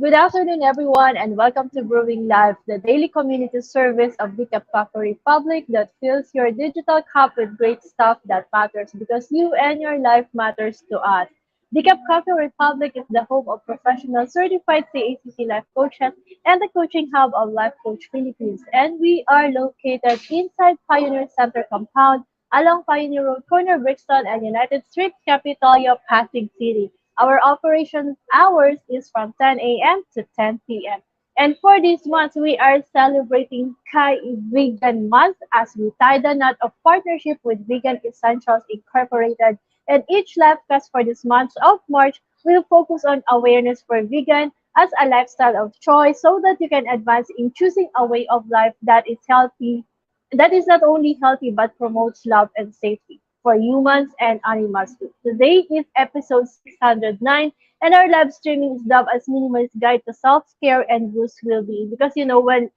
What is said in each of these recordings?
Good afternoon, everyone, and welcome to Brewing Live, the daily community service of the Coffee Republic that fills your digital cup with great stuff that matters because you and your life matters to us. The Coffee Republic is the home of professional certified CACC life coaches and the coaching hub of Life Coach Philippines. And we are located inside Pioneer Center compound along Pioneer Road, corner Brixton and United Street, Capitolio, Pasig City. Our operation hours is from 10 a.m. to 10 p.m. And for this month, we are celebrating Kai Vegan Month as we tie the knot of partnership with Vegan Essentials Incorporated. And each live class for this month of March will focus on awareness for vegan as a lifestyle of choice so that you can advance in choosing a way of life that is healthy, that is not only healthy but promotes love and safety for humans and animals too. Today is episode 609, and our live streaming is dubbed as Minimalist Guide to Self-Care and Boost Well-Being. Because when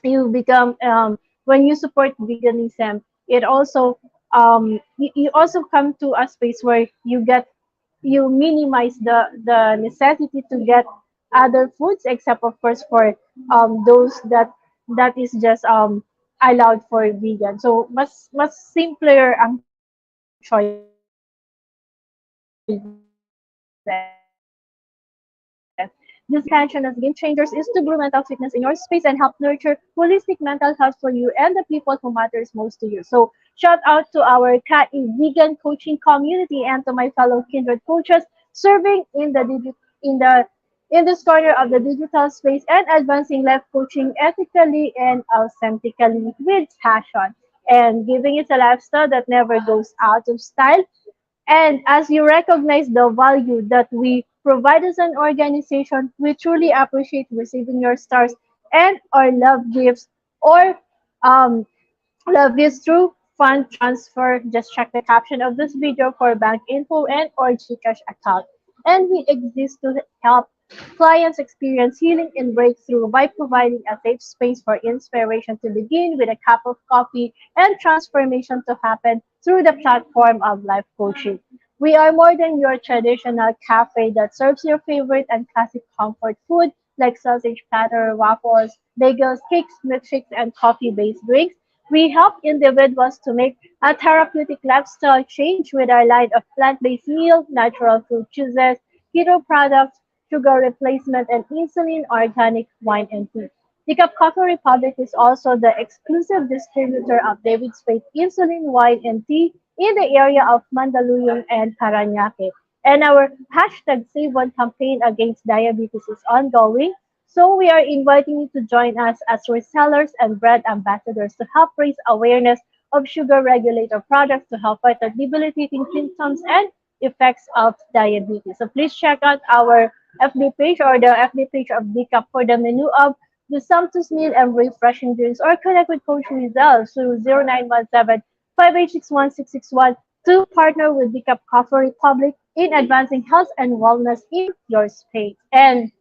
you become when you support veganism, it also you also come to a space where you minimize the necessity to get other foods, except of course for those that is just allowed for vegan. So mas simpler ang choices. This intention as game changers is to brew mental fitness in your space and help nurture holistic mental health for you and the people who matters most to you. So shout out to our KAI vegan coaching community and to my fellow kindred coaches serving in this corner of the digital space and advancing life coaching ethically and authentically with passion and giving it a lifestyle that never goes out of style. And as you recognize the value that we provide as an organization, we truly appreciate receiving your stars and our love gifts or um, love gifts through fund transfer. Just check the caption of this video for bank info and or GCash account. And we exist to help clients experience healing and breakthrough by providing a safe space for inspiration to begin with a cup of coffee and transformation to happen through the platform of life coaching. We are more than your traditional cafe that serves your favorite and classic comfort food like sausage platter, waffles, bagels, cakes, milkshakes, and coffee-based drinks. We help individuals to make a therapeutic lifestyle change with our line of plant-based meals, natural fruit juices, keto products, sugar replacement, and insulin organic wine and tea. The Coffee Republic is also the exclusive distributor of David Spade insulin wine and tea in the area of Mandaluyong and Parañaque. And our hashtag Save One campaign against diabetes is ongoing. So we are inviting you to join us as resellers and brand ambassadors to help raise awareness of sugar regulator products to help fight the debilitating symptoms and effects of diabetes. So please check out our FB page or the FB page of DCAP for the menu of the sumptuous meal and refreshing drinks or connect with Coach Rezzhel through 0917-5861661 to partner with DCAP Coffee Republic in advancing health and wellness in your space. And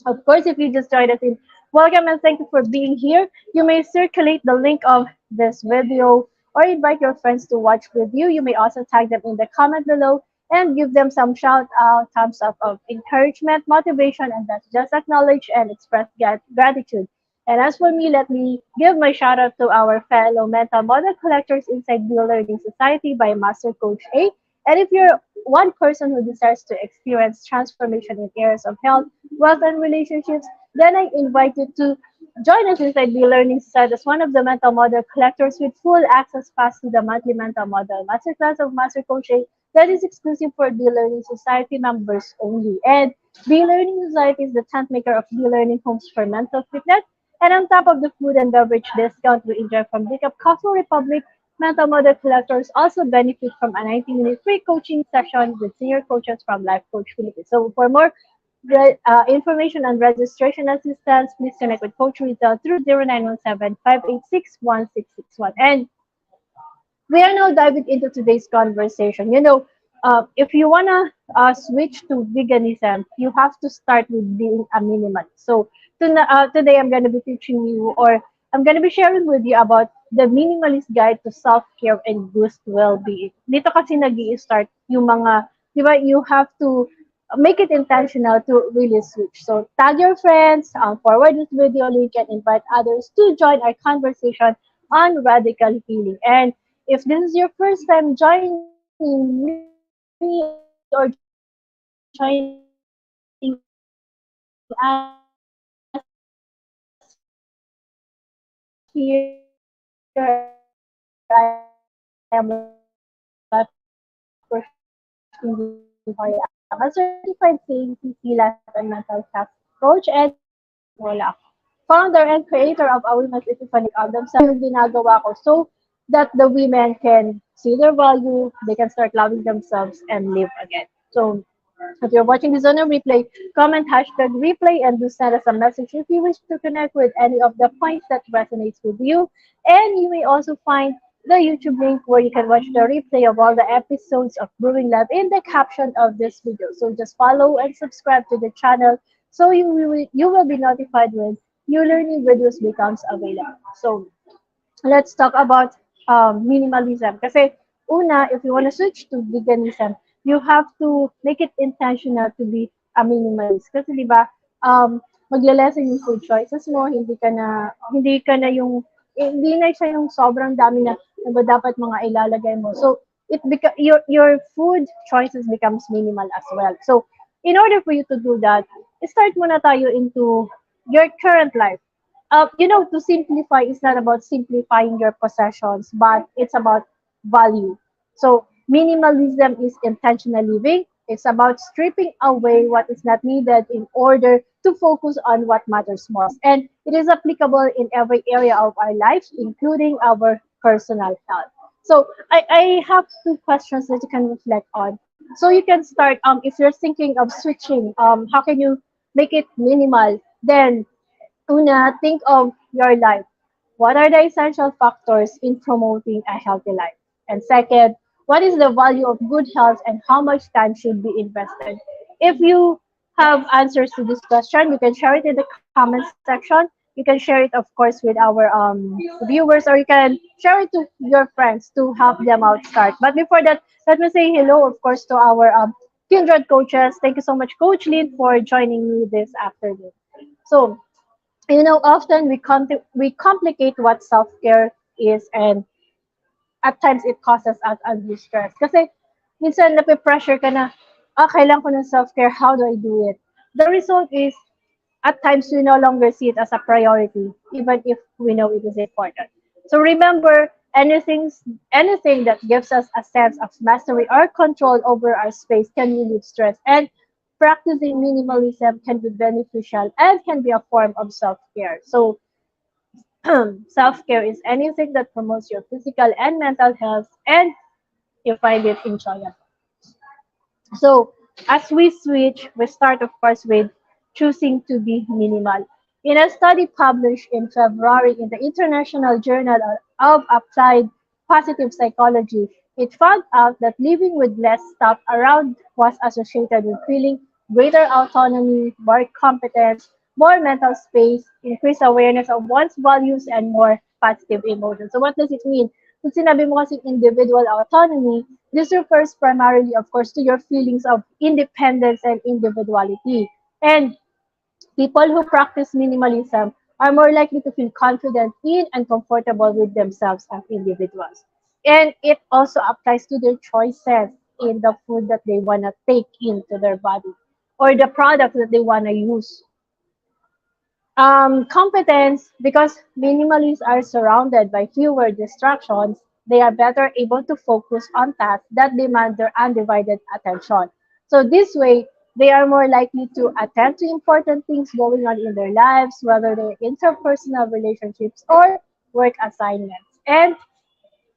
of course, if you just joined us in, welcome and thank you for being here. You may circulate the link of this video or invite your friends to watch with you. You may also tag them in the comment below and give them some shout out, thumbs up of encouragement, motivation, and that's just acknowledge and express gratitude. And as for me, let me give my shout out to our fellow mental model collectors inside Bill Learning Society by Master Coach A. And if you're one person who desires to experience transformation in areas of health, wealth, and relationships, then I invite you to join us inside the Learning Society as one of the mental model collectors with full access pass to the monthly mental model masterclass of Master Coach A that is exclusive for the Learning Society members only. And the Learning Society is the tent maker of the Learning Homes for Mental Fitness. And on top of the food and beverage discount we enjoy from Big Coffee Republic, mental model collectors also benefit from a 90-minute free coaching session with senior coaches from Life Coach Philippines. So for more information and registration assistance, please connect with Coach Rezzhel through 0917-586-1661. And we are now diving into today's conversation. If you wanna switch to veganism, you have to start with being a minimalist. So today I'm gonna be teaching you, or I'm gonna be sharing with you about the minimalist guide to self-care and boost well-being. Dito kasi nag start yung mga, di ba, you have to make it intentional to really switch. So tag your friends, forward this video link, and invite others to join our conversation on radical healing. And if this is your first time joining me or joining us here at Life Coach Rezzhel, my name is Joya. I'm a certified CACC life and mental health coach and wala ako. Founder and creator of A Women's Epiphany themselves yung ginagawa ko so that the women can see their value, they can start loving themselves and live again. So if you're watching this on a replay, comment hashtag replay and do send us a message if you wish to connect with any of the points that resonates with you. And you may also find the YouTube link where you can watch the replay of all the episodes of Brewing Lab in the caption of this video. So just follow and subscribe to the channel so you will be notified when new learning videos becomes available. So let's talk about minimalism. Kasi una, if you want to switch to veganism, you have to make it intentional to be a minimalist. Kasi di ba, magle-lessen yung food choices mo, hindi ka na yung hindi na siya yung sobrang dami na ba dapat mga ilalagay mo. So your food choices becomes minimal as well. So in order for you to do that, start muna tayo into your current life. To simplify is not about simplifying your possessions, but it's about value. So, minimalism is intentional living. It's about stripping away what is not needed in order to focus on what matters most. And it is applicable in every area of our life, including our personal health. So, I have two questions that you can reflect on. So, you can start, if you're thinking of switching, how can you make it minimal? Then, una, think of your life. What are the essential factors in promoting a healthy life? And second, what is the value of good health and how much time should be invested? If you have answers to this question, you can share it in the comment section. You can share it, of course, with our viewers, or you can share it to your friends to help them out start. But before that, let me say hello, of course, to our kindred coaches. Thank you so much, Coach Lynn, for joining me this afternoon. So, often we complicate what self-care is, and at times it causes us undue stress. Kasi minsan nape-pressure ka na, kailangan ko ng self-care, how do I do it? The result is, at times we no longer see it as a priority, even if we know it is important. So remember, anything that gives us a sense of mastery or control over our space can relieve stress. And practicing minimalism can be beneficial and can be a form of self-care. So self-care is anything that promotes your physical and mental health, and you find it enjoyable. So, as we switch, we start, of course, with choosing to be minimal. In a study published in February in the International Journal of Applied Positive Psychology, it found out that living with less stuff around was associated with feeling greater autonomy, more competence, more mental space, increased awareness of one's values, and more positive emotions. So what does it mean? Kung sinabi mo kasing individual autonomy, this refers primarily, of course, to your feelings of independence and individuality. And people who practice minimalism are more likely to feel confident in and comfortable with themselves as individuals. And it also applies to their choices in the food that they want to take into their body or the products that they want to use. Competence, because minimalists are surrounded by fewer distractions, they are better able to focus on tasks that demand their undivided attention. So this way, they are more likely to attend to important things going on in their lives, whether they're interpersonal relationships or work assignments. And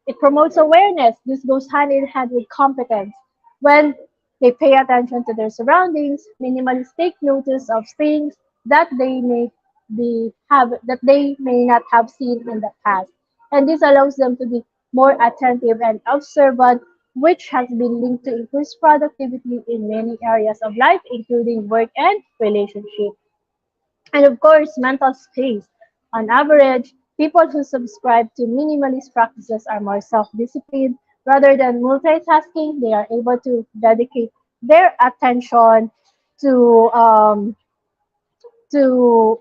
it promotes awareness. This goes hand in hand with competence. When they pay attention to their surroundings, minimalists take notice of things that they may not have seen in the past. And this allows them to be more attentive and observant, which has been linked to increased productivity in many areas of life, including work and relationships. And of course, mental space. On average, people who subscribe to minimalist practices are more self-disciplined. Rather than multitasking, they are able to dedicate their attention to to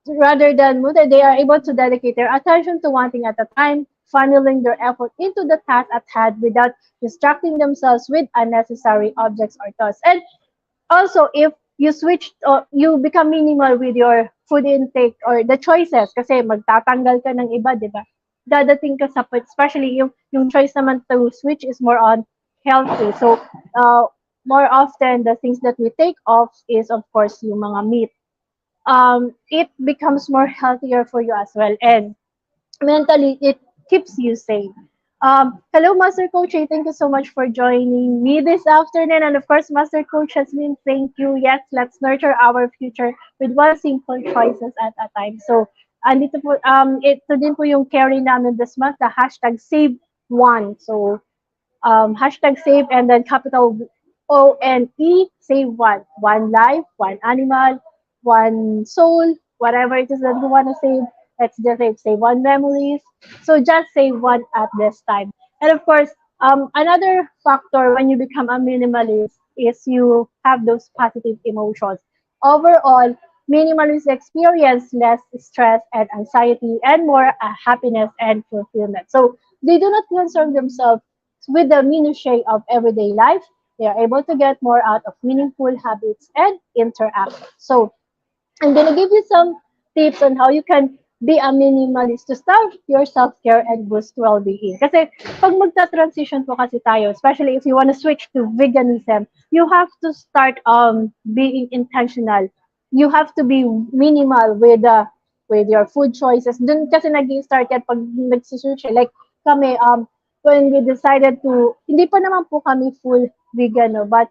rather than muna, they are able to dedicate their attention to one thing at a time, funneling their effort into the task at hand without distracting themselves with unnecessary objects or thoughts. And also, if you switch or you become minimal with your food intake or the choices, kasi magtatanggal ka ng iba, di ba? Dadating ka sa point, especially yung choice naman to switch is more on healthy. So, more often, the things that we take off is, of course, yung mga meat. It becomes more healthier for you as well. And mentally, it keeps you safe. Hello, Master Coach. Thank you so much for joining me this afternoon. And of course, Master Coach has been thank you. Yes, let's nurture our future with one simple choices at a time. So, andito po, ito din po yung carry namin this month, the hashtag save one. So, hashtag save and then capital ONE, save one. One life, one animal, one soul, whatever it is that you want to save. Let's just save one memories. So just save one at this time. And of course, another factor when you become a minimalist is you have those positive emotions. Overall, minimalists experience less stress and anxiety and more happiness and fulfillment. So they do not concern themselves with the minutiae of everyday life. They are able to get more out of meaningful habits and interaction. So I'm gonna give you some tips on how you can be a minimalist to start your self-care and boost well-being. Kasi pag magta-transition po kasi tayo, especially if you want to switch to veganism, you have to start being intentional. You have to be minimal with your food choices. Dun kasi nag-start yan pag nag-switch. Like kami, when we decided to, hindi pa naman po kami full vegan, no, but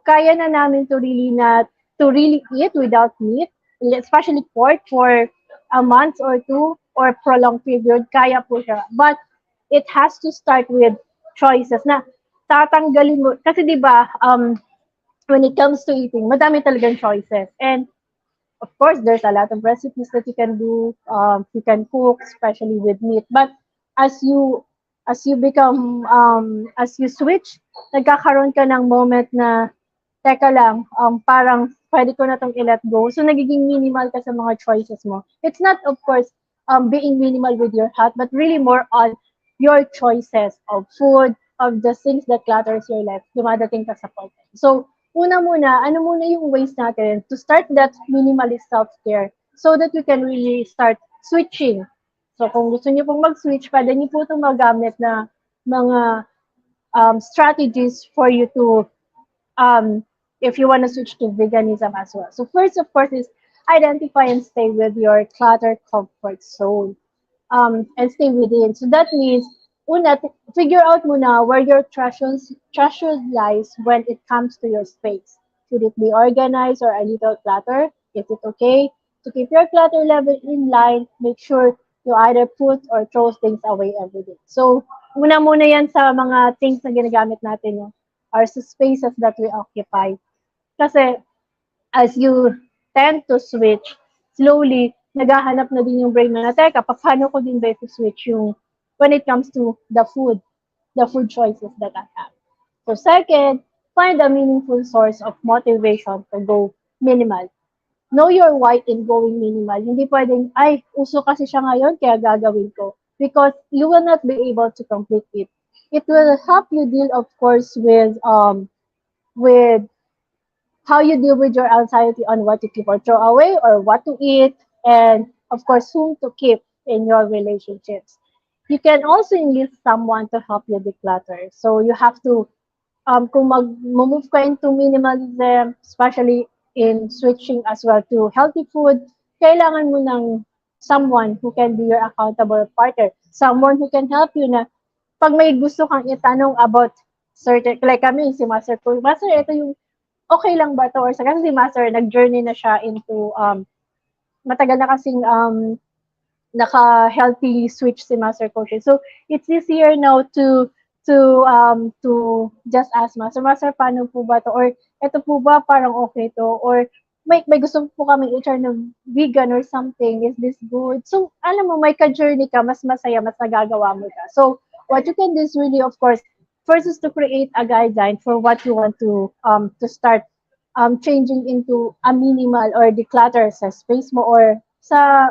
kaya na namin to really eat without meat, especially pork for a month or two or prolonged period, kaya po siya. But it has to start with choices na tatanggalin mo. Kasi di ba, when it comes to eating, madami talagang choices. And of course, there's a lot of recipes that you can do. You can cook, especially with meat. But as you as you switch, nagkakaroon ka ng moment na teka lang, parang pwede ko na tong i-let go. So, nagiging minimal ka sa mga choices mo. It's not, of course, being minimal with your health, but really more on your choices of food, of the things that clutters your life. Dumadating ka sa point. So, una muna, ano muna yung ways natin to start that minimalist self-care so that you can really start switching. So, kung gusto niyo pong mag-switch, pwede niyo po itong magamit na mga strategies for you to if you want to switch to veganism as well. So first, of course, is identify and stay with your clutter comfort zone. And stay within. So that means, una, figure out muna where your treasures lies when it comes to your space. Should it be organized or a little clutter? Is it okay? To keep your clutter level in line, make sure you either put or throw things away every day. So, una muna yan sa mga things na ginagamit natin, no? Or sa spaces that we occupy. Kasi as you tend to switch, slowly, naghahanap na din yung brain mo na, teka, paano ko din ba switch yung when it comes to the food choices that I have. So second, find a meaningful source of motivation to go minimal. Know your why in going minimal. Hindi pwedeng, ay, uso kasi siya ngayon, kaya gagawin ko. Because you will not be able to complete it. It will help you deal, of course, with how you deal with your anxiety on what to keep or throw away or what to eat, and of course, whom to keep in your relationships. You can also enlist someone to help you declutter. So you have to, kung mag-move ka into minimalism, especially in switching as well to healthy food, kailangan mo ng someone who can be your accountable partner. Someone who can help you na pag may gusto kang itanong about certain, like kami, si Master ko, Master, ito yung okay lang ba to? Or sa kasi si Master, nag-journey na siya into, matagal na kasing naka-healthy switch si Master Coach. So, it's easier now to just ask Master, Master, paano po ba to? Or, ito po ba parang okay to? Or, may gusto po kami i-try ng vegan or something. Is this good? So, alam mo, may ka-journey ka, mas masaya, mas nagagawa mo ka. So, what you can do is really, of course, first is to create a guideline for what you want to start changing into a minimal or declutter sa space mo or sa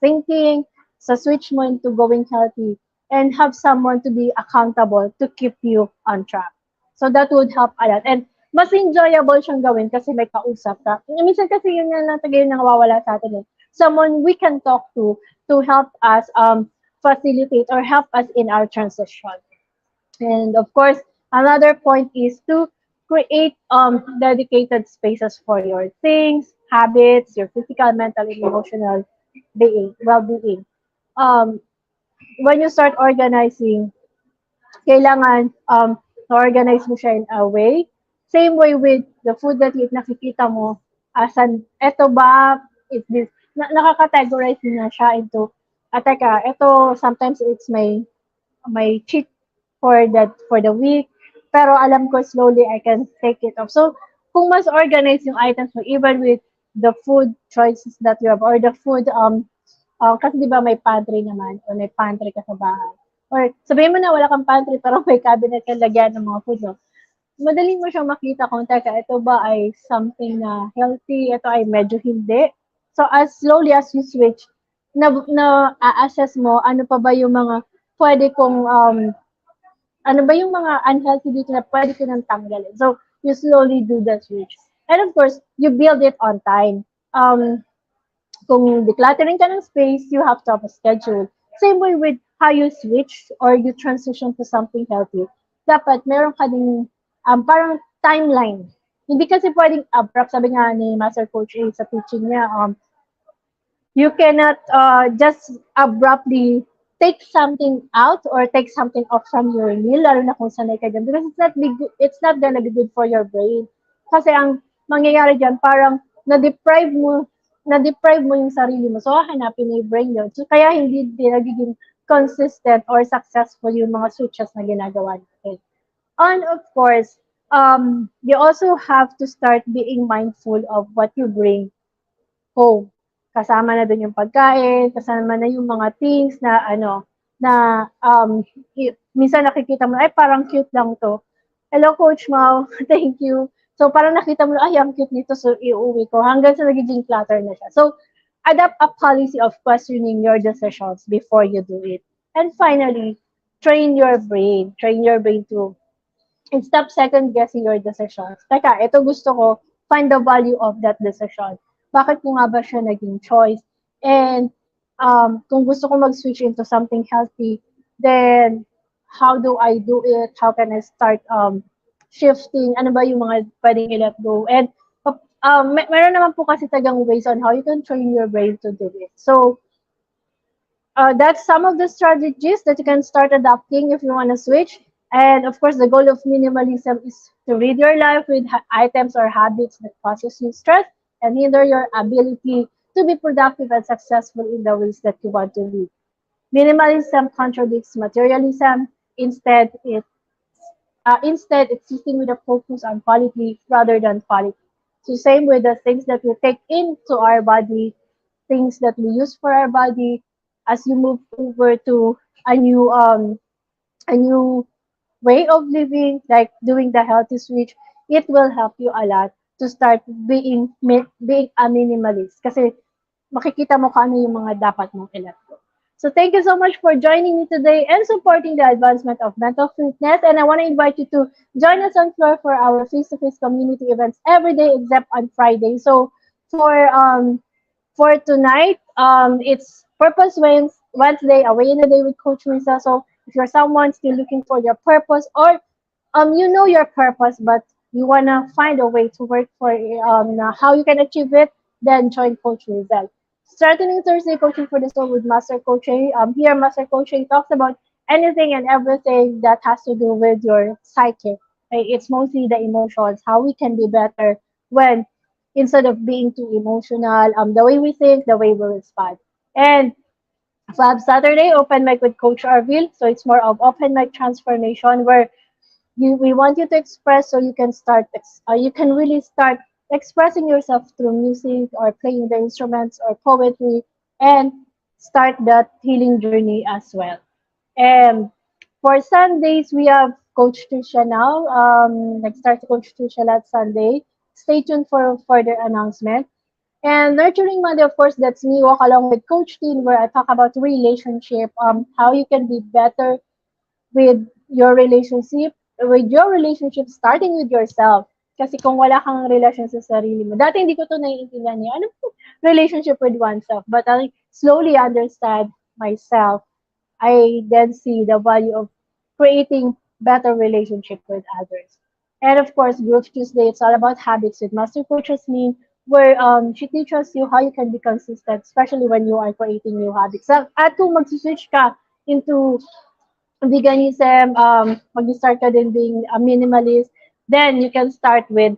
thinking, sa switch mo into going healthy and have someone to be accountable to keep you on track. So that would help a lot. And mas enjoyable siyang gawin kasi may kausap ka. Minsan kasi yun nga lang talaga yung nawawala sa atin eh. Someone we can talk to help us facilitate or help us in our transition. And of course, another point is to create dedicated spaces for your things, habits, your physical, mental, and emotional well-being. Um, when you start organizing, kailangan organize mo siya in a way. Same way with the food that you eat, nakikita mo, asan, eto ba, is this, nakakategorize mo na siya into, teka, eto, sometimes it's my cheat for the week. Pero alam ko slowly I can take it off. So, kung mas organize yung items mo, even with the food choices that you have, or the food, kasi di ba may pantry naman, or may pantry ka sa bahay. Or sabihin mo na wala kang pantry, pero may cabinet kang lagyan ng mga food, no? Madali mo siyang makita kung teka, ito ba ay something na healthy, ito ay medyo hindi. So, as slowly as you switch, na-assess mo, ano pa ba yung mga pwede kong ano ba yung mga unhealthy dito na pwede ko nang tanggalin. So, you slowly do the switch. And of course, you build it on time. Kung decluttering ka ng space, you have to have a schedule. Same way with how you switch or you transition to something healthy. Dapat meron ka ding parang timeline. Hindi kasi pwedeng abrupt, sabi nga ni Master Coach A sa teaching niya, you cannot just abruptly take something out or take something off from your meal, lalo na kung sanay ka dyan. Because it's not gonna be good for your brain. Kasi ang mangyayari dyan, parang na-deprive mo yung sarili mo. So, hanapin mo yung brain yun. So, kaya hindi din nagiging consistent or successful yung mga switches na ginagawa natin. And of course, you also have to start being mindful of what you bring home. Kasama na dun yung pagkain, kasama na yung mga things na na minsan nakikita mo, ay parang cute lang to. Hello Coach Mau, thank you. So parang nakita mo, ay ang cute nito, so iuwi ko. Hanggang sa nagiging clutter na siya. So adapt a policy of questioning your decisions before you do it. And finally, train your brain. Train your brain to and stop second guessing your decisions. Teka, ito gusto ko, find the value of that decision. Bakit ko nga ba siya naging choice? And kung gusto ko mag-switch into something healthy, then how do I do it? How can I start shifting? Ano ba yung mga pwedeng i-let go? And meron naman po kasi tagang ways on how you can train your brain to do it. So, that's some of the strategies that you can start adopting if you want to switch. And of course, the goal of minimalism is to rid your life with items or habits that causes you stress and hinder your ability to be productive and successful in the ways that you want to live. Minimalism contradicts materialism. Instead, it's sitting with a focus on quality rather than quality. So same with the things that we take into our body, things that we use for our body, as you move over to a new way of living, like doing the healthy switch, it will help you a lot to start being a minimalist. Kasi makikita mo kung ano yung mga dapat mong i-let go. So thank you so much for joining me today and supporting the advancement of mental fitness. And I want to invite you to join us on floor for our face-to-face community events every day except on Friday. So for tonight, it's Wednesday, Away in a Day with Coach Rezzhel. So if you're someone still looking for your purpose, or you know your purpose, but you wanna find a way to work for how you can achieve it, then join Coach Rezzhel. Starting Thursday, Coaching for the Soul with Master Coaching. Here, Master Coaching talks about anything and everything that has to do with your psyche. Right? It's mostly the emotions, how we can be better when instead of being too emotional, the way we think, the way we respond. And Fab Saturday, open mic with Coach Arvil. So it's more of open mic transformation where we want you to express so you can you can really start expressing yourself through music or playing the instruments or poetry and start that healing journey as well. And for Sundays, we have Coach Trisha now. Start Coach Trisha last Sunday. Stay tuned for further announcement. And Nurturing Monday, of course, that's me, walk along with Coach Teen, where I talk about relationship, how you can be better with your relationship, starting with yourself. Kasi kung wala kang relasyon sa sarili mo, dati hindi ko to naiintindihan niya, ano po, relationship with oneself. But I slowly understand myself. I then see the value of creating better relationship with others. And of course, Growth Tuesday, it's all about habits with Master Coach Jasmine, where she teaches you how you can be consistent, especially when you are creating new habits. At kung mag-switch ka into veganism, mag-start ka din being a minimalist, then you can start with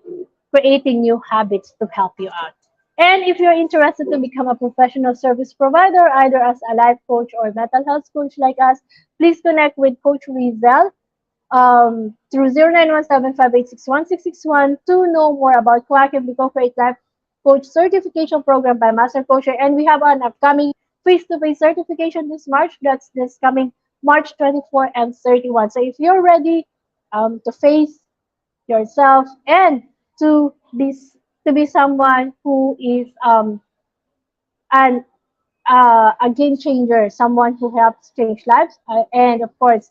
creating new habits to help you out. And if you're interested to become a professional service provider, either as a life coach or mental health coach like us, please connect with Coach Rezzhel through 0917-586-1661 to know more about CACC and become Create Life Coach Certification Program by Master Coach. And we have an upcoming face-to-face certification this March. That's this coming March 24 and 31. So if you're ready to face yourself and to be to be someone who is an a game changer, someone who helps change lives, and of course,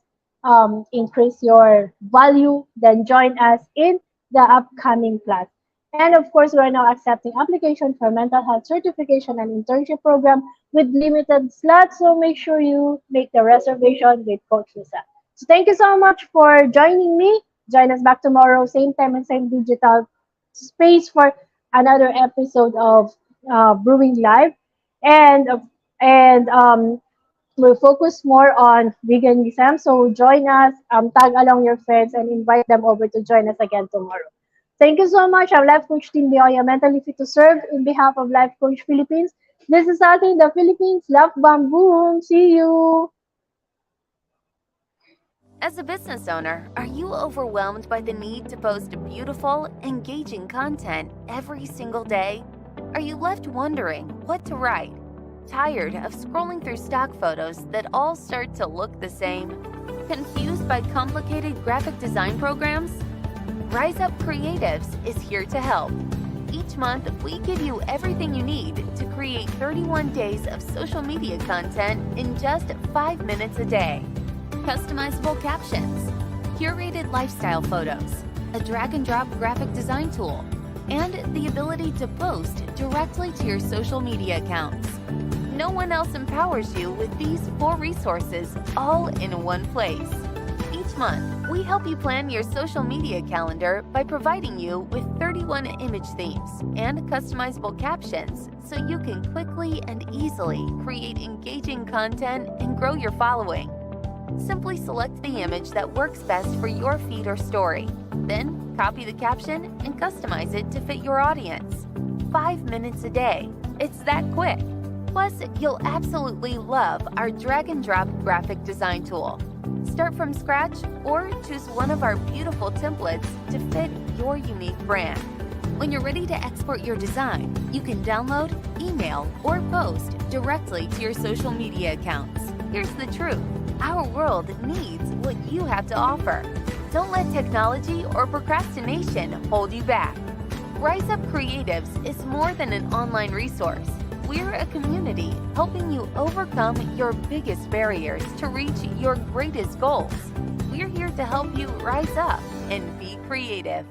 increase your value, then join us in the upcoming class. And of course, we're now accepting application for mental health certification and internship program with limited slots. So make sure you make the reservation with Coach Lisa. So thank you so much for joining me. Join us back tomorrow, same time and same digital space for another episode of Brewing Live. And we'll focus more on veganism. So join us, tag along your friends, and invite them over to join us again tomorrow. Thank you so much. I'm Life Coach Team Joya, mentally fit to serve in behalf of Life Coach Philippines. This is Ate in the Philippines. Love, bam, boom. See you. As a business owner, are you overwhelmed by the need to post beautiful, engaging content every single day? Are you left wondering what to write? Tired of scrolling through stock photos that all start to look the same? Confused by complicated graphic design programs? Rise Up Creatives is here to help. Each month, we give you everything you need to create 31 days of social media content in just 5 minutes a day. Customizable captions, curated lifestyle photos, a drag-and-drop graphic design tool, and the ability to post directly to your social media accounts. No one else empowers you with these 4 resources all in one place. Each month, we help you plan your social media calendar by providing you with 31 image themes and customizable captions so you can quickly and easily create engaging content and grow your following. Simply select the image that works best for your feed or story. Then, copy the caption and customize it to fit your audience. 5 minutes a day. It's that quick. Plus, you'll absolutely love our drag-and-drop graphic design tool. Start from scratch or choose one of our beautiful templates to fit your unique brand. When you're ready to export your design, you can download, email, or post directly to your social media accounts. Here's the truth. Our world needs what you have to offer. Don't let technology or procrastination hold you back. Rise Up Creatives is more than an online resource. We're a community helping you overcome your biggest barriers to reach your greatest goals. We're here to help you rise up and be creative.